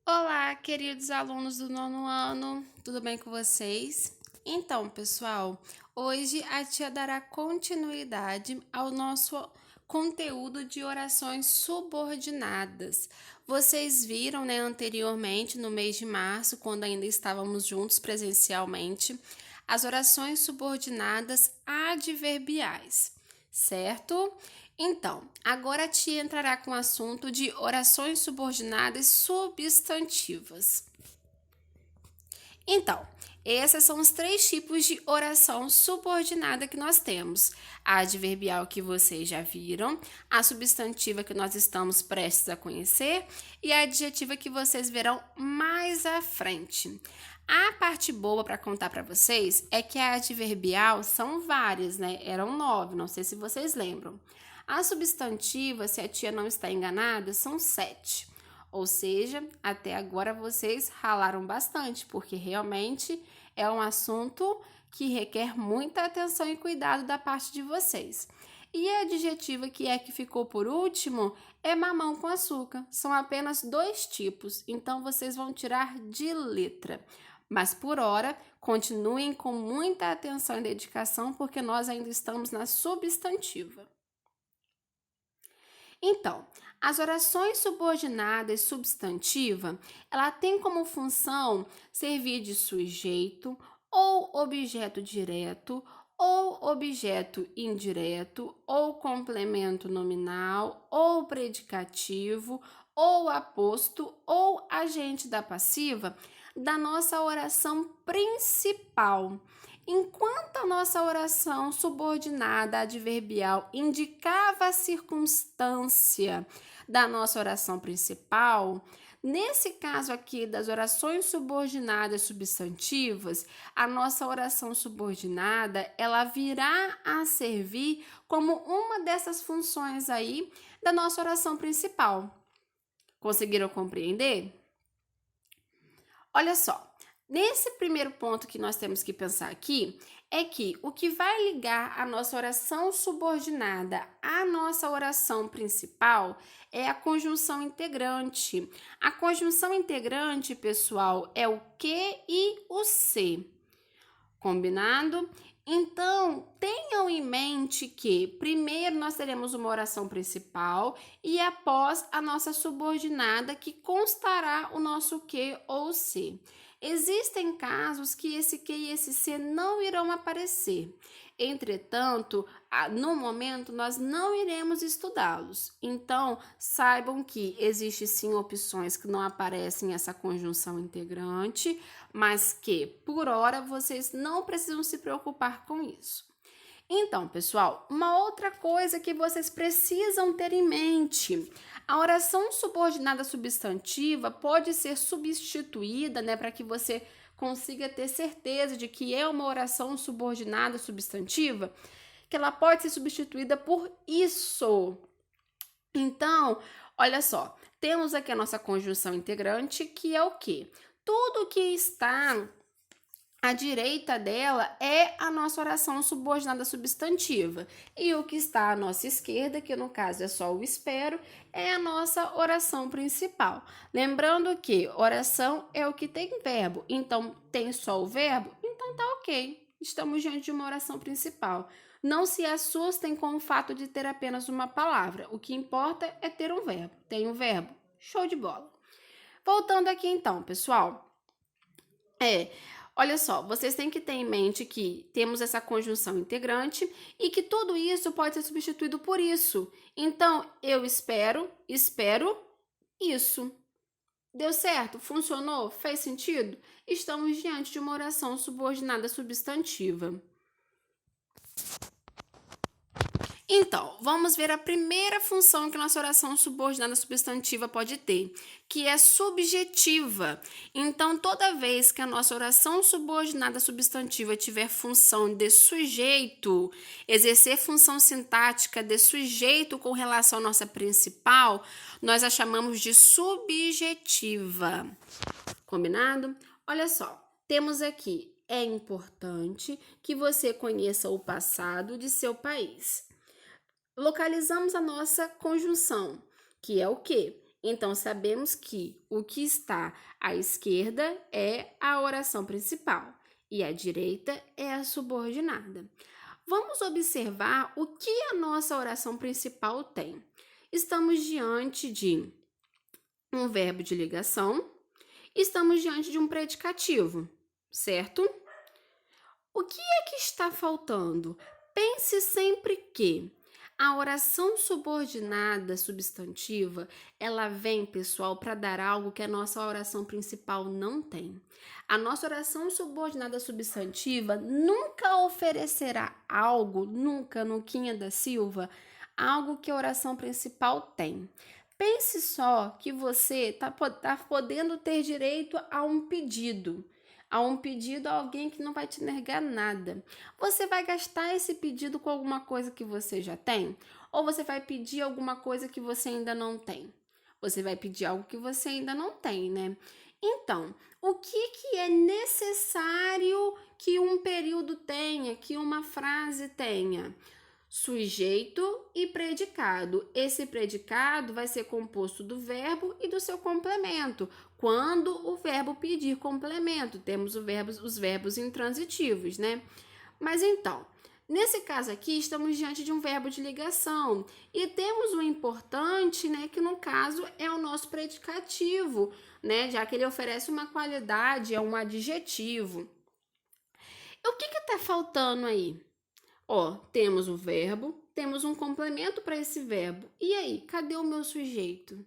Olá, queridos alunos do nono ano, tudo bem com vocês? Então, pessoal, hoje a tia dará continuidade ao nosso conteúdo de orações subordinadas. Vocês viram, né, anteriormente, no mês de março, quando ainda estávamos juntos presencialmente, as orações subordinadas adverbiais, certo? Então, agora a tia entrará com o assunto de orações subordinadas substantivas. Então, esses são os três tipos de oração subordinada que nós temos: a adverbial, que vocês já viram, a substantiva, que nós estamos prestes a conhecer, e a adjetiva, que vocês verão mais à frente. A parte boa para contar para vocês é que a adverbial são várias, né? Eram 9, não sei se vocês lembram. A substantiva, se a tia não está enganada, são 7. Ou seja, até agora vocês ralaram bastante, porque realmente é um assunto que requer muita atenção e cuidado da parte de vocês. E a adjetiva, que é que ficou por último, é mamão com açúcar. São apenas 2 tipos, então vocês vão tirar de letra. Mas por hora, continuem com muita atenção e dedicação, porque nós ainda estamos na substantiva. Então, as orações subordinadas substantiva, ela tem como função servir de sujeito ou objeto direto ou objeto indireto ou complemento nominal ou predicativo ou aposto ou agente da passiva da nossa oração principal. Enquanto a nossa oração subordinada adverbial indicava a circunstância da nossa oração principal, nesse caso aqui das orações subordinadas substantivas, a nossa oração subordinada, ela virá a servir como uma dessas funções aí da nossa oração principal. Conseguiram compreender? Olha só, nesse primeiro ponto que nós temos que pensar aqui é que o que vai ligar a nossa oração subordinada à nossa oração principal é a conjunção integrante. A conjunção integrante, pessoal, é o que e o se. Combinado? Então, tenham em mente que primeiro nós teremos uma oração principal e após a nossa subordinada, que constará o nosso que ou se. Existem casos que esse que e esse se não irão aparecer. Entretanto, no momento nós não iremos estudá-los. Então, saibam que existe sim opções que não aparecem essa conjunção integrante, mas que por hora vocês não precisam se preocupar com isso. Então, pessoal, uma outra coisa que vocês precisam ter em mente: a oração subordinada substantiva pode ser substituída, né, para que você consiga ter certeza de que é uma oração subordinada substantiva, que ela pode ser substituída por isso. Então, olha só, temos aqui a nossa conjunção integrante, que é o quê? Tudo que está à direita dela é a nossa oração subordinada substantiva. E o que está à nossa esquerda, que no caso é só o espero, é a nossa oração principal. Lembrando que oração é o que tem verbo. Então, tem só o verbo? Então tá ok. Estamos diante de uma oração principal. Não se assustem com o fato de ter apenas uma palavra. O que importa é ter um verbo. Tem um verbo? Show de bola. Voltando aqui então, pessoal. Olha só, vocês têm que ter em mente que temos essa conjunção integrante e que tudo isso pode ser substituído por isso. Então, eu espero isso. Deu certo? Funcionou? Fez sentido? Estamos diante de uma oração subordinada substantiva. Então, vamos ver a primeira função que nossa oração subordinada substantiva pode ter, que é subjetiva. Então, toda vez que a nossa oração subordinada substantiva tiver função de sujeito, exercer função sintática de sujeito com relação à nossa principal, nós a chamamos de subjetiva. Combinado? Olha só, temos aqui: é importante que você conheça o passado de seu país. Localizamos a nossa conjunção, que é o quê? Então, sabemos que o que está à esquerda é a oração principal e à direita é a subordinada. Vamos observar o que a nossa oração principal tem. Estamos diante de um verbo de ligação, estamos diante de um predicativo, certo? O que é que está faltando? Pense sempre que a oração subordinada substantiva, ela vem, pessoal, para dar algo que a nossa oração principal não tem. A nossa oração subordinada substantiva nunca oferecerá algo, nunca, Nuquinha da Silva, algo que a oração principal tem. Pense só que você tá podendo ter direito a um pedido a alguém que não vai te negar nada. Você vai gastar esse pedido com alguma coisa que você já tem? Ou você vai pedir alguma coisa que você ainda não tem? Você vai pedir algo que você ainda não tem, né? Então, o que é necessário que um período tenha, que uma frase tenha? Sujeito e predicado. Esse predicado vai ser composto do verbo e do seu complemento. Quando o verbo pedir complemento, temos os verbos intransitivos, né? Mas então, nesse caso aqui, estamos diante de um verbo de ligação e temos o importante, né, que no caso é o nosso predicativo, né, já que ele oferece uma qualidade, é um adjetivo. O que está faltando aí? Ó, temos o verbo, temos um complemento para esse verbo. E aí, cadê o meu sujeito?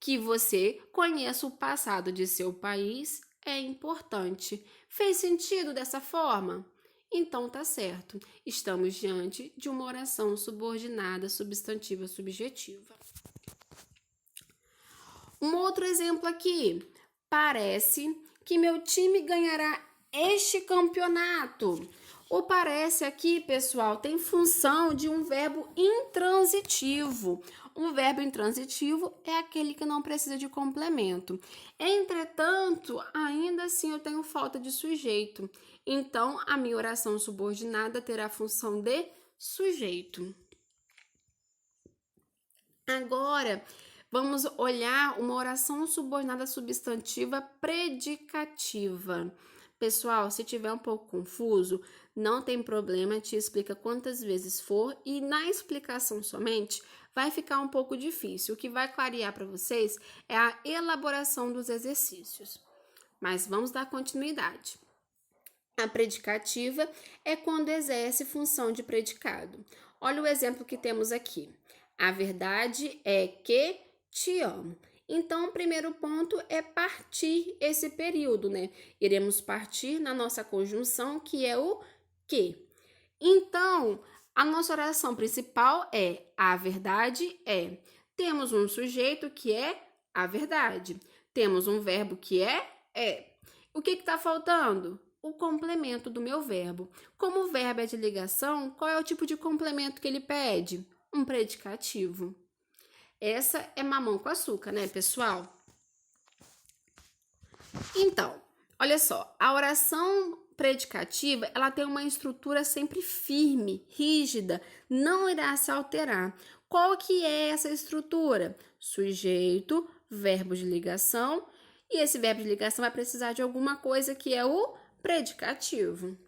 Que você conheça o passado de seu país é importante. Fez sentido dessa forma? Então tá certo. Estamos diante de uma oração subordinada substantiva subjetiva. Um outro exemplo aqui. Parece que meu time ganhará este campeonato. O parece aqui, pessoal, tem função de um verbo intransitivo. Um verbo intransitivo é aquele que não precisa de complemento. Entretanto, ainda assim eu tenho falta de sujeito. Então, a minha oração subordinada terá a função de sujeito. Agora, vamos olhar uma oração subordinada substantiva predicativa. Pessoal, se tiver um pouco confuso, não tem problema, te explica quantas vezes for e na explicação somente vai ficar um pouco difícil. O que vai clarear para vocês é a elaboração dos exercícios. Mas vamos dar continuidade. A predicativa é quando exerce função de predicado. Olha o exemplo que temos aqui. A verdade é que te amo. Então, o primeiro ponto é partir esse período, né? Iremos partir na nossa conjunção, que é o que. Então, a nossa oração principal é a verdade é. Temos um sujeito que é a verdade. Temos um verbo que é. O que está faltando? O complemento do meu verbo. Como o verbo é de ligação, qual é o tipo de complemento que ele pede? Um predicativo. Essa é mamão com açúcar, né, pessoal? Então, olha só, a oração predicativa, ela tem uma estrutura sempre firme, rígida, não irá se alterar. Qual que é essa estrutura? Sujeito, verbo de ligação, e esse verbo de ligação vai precisar de alguma coisa que é o predicativo.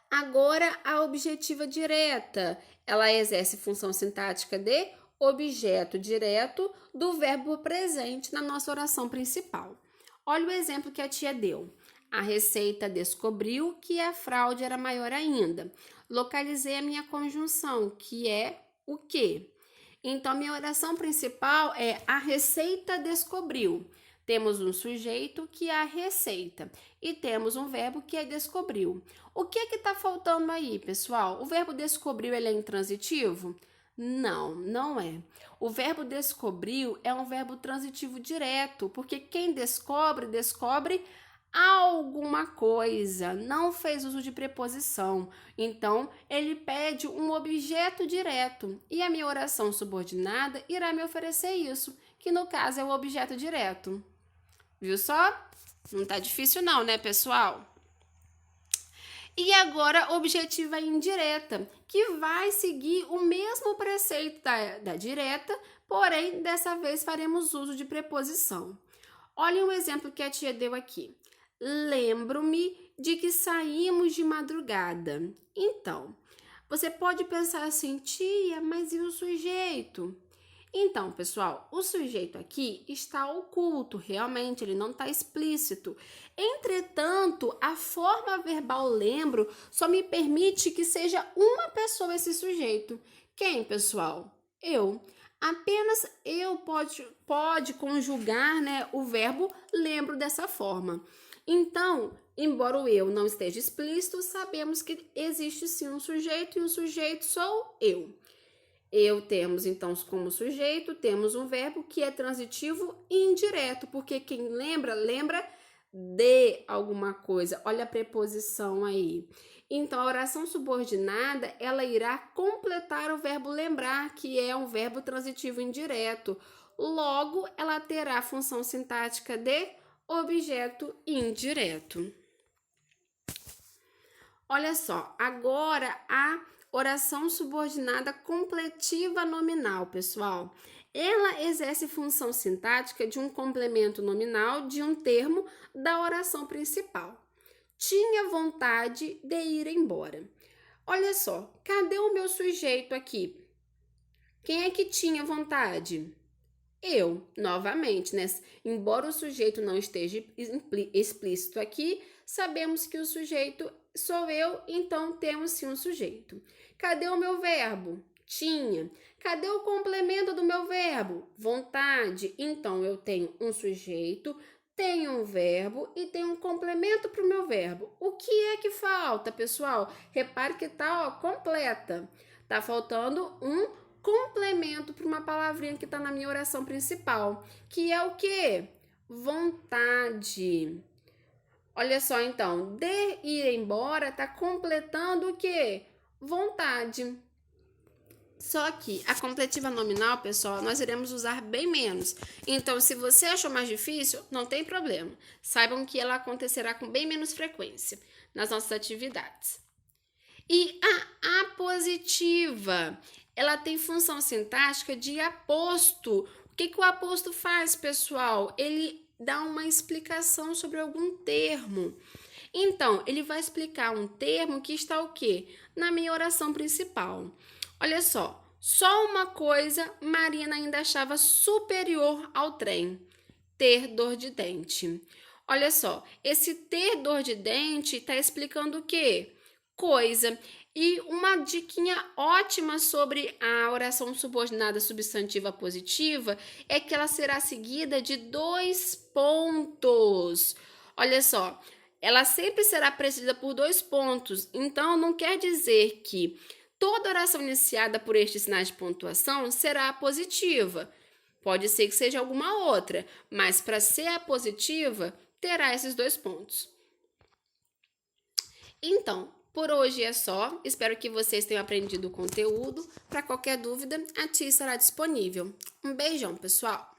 Agora, a objetiva direta, ela exerce função sintática de objeto direto do verbo presente na nossa oração principal. Olha o exemplo que a tia deu. A Receita descobriu que a fraude era maior ainda. Localizei a minha conjunção, que é o quê? Então, minha oração principal é a Receita descobriu. Temos um sujeito que é a receita e temos um verbo que é descobriu. O que está faltando aí, pessoal? O verbo descobriu, ele é intransitivo? Não, não é. O verbo descobriu é um verbo transitivo direto, porque quem descobre, descobre alguma coisa, não fez uso de preposição. Então, ele pede um objeto direto e a minha oração subordinada irá me oferecer isso, que no caso é o objeto direto. Viu só? Não tá difícil não, né, pessoal? E agora, objetiva indireta, que vai seguir o mesmo preceito da direta, porém, dessa vez faremos uso de preposição. Olha um exemplo que a tia deu aqui. Lembro-me de que saímos de madrugada. Então, você pode pensar assim, tia, mas e o sujeito? Então, pessoal, o sujeito aqui está oculto, realmente, ele não está explícito. Entretanto, a forma verbal lembro só me permite que seja uma pessoa esse sujeito. Quem, pessoal? Eu. Apenas eu pode conjugar, né, o verbo lembro dessa forma. Então, embora o eu não esteja explícito, sabemos que existe sim um sujeito e o sujeito sou eu. Eu temos, então, como sujeito, temos um verbo que é transitivo indireto, porque quem lembra, lembra de alguma coisa. Olha a preposição aí. Então, a oração subordinada, ela irá completar o verbo lembrar, que é um verbo transitivo indireto. Logo, ela terá a função sintática de objeto indireto. Olha só, agora a oração subordinada completiva nominal, pessoal. Ela exerce função sintática de um complemento nominal de um termo da oração principal. Tinha vontade de ir embora. Olha só, cadê o meu sujeito aqui? Quem é que tinha vontade? Eu, novamente, né? Embora o sujeito não esteja explícito aqui, sabemos que o sujeito sou eu, então temos sim um sujeito. Cadê o meu verbo? Tinha. Cadê o complemento do meu verbo? Vontade. Então, eu tenho um sujeito, tenho um verbo e tenho um complemento para o meu verbo. O que é que falta, pessoal? Repare que tá, ó, completa. Tá faltando um complemento para uma palavrinha que está na minha oração principal, que é o quê? Vontade. Olha só, então, de ir embora está completando o quê? Vontade. Só que a completiva nominal, pessoal, nós iremos usar bem menos. Então, se você achou mais difícil, não tem problema. Saibam que ela acontecerá com bem menos frequência nas nossas atividades. E a apositiva, ela tem função sintática de aposto. O que o aposto faz, pessoal? Ele dá uma explicação sobre algum termo. Então, ele vai explicar um termo que está o quê? Na minha oração principal. Olha só uma coisa Marina ainda achava superior ao trem: ter dor de dente. Olha só, esse ter dor de dente está explicando o quê? Coisa. E uma diquinha ótima sobre a oração subordinada substantiva positiva é que ela será seguida de 2 pontos. Olha só, ela sempre será precedida por 2 pontos. Então, não quer dizer que toda oração iniciada por estes sinais de pontuação será positiva. Pode ser que seja alguma outra, mas para ser a positiva, terá esses 2 pontos. Então, por hoje é só. Espero que vocês tenham aprendido o conteúdo. Para qualquer dúvida, a tia estará disponível. Um beijão, pessoal!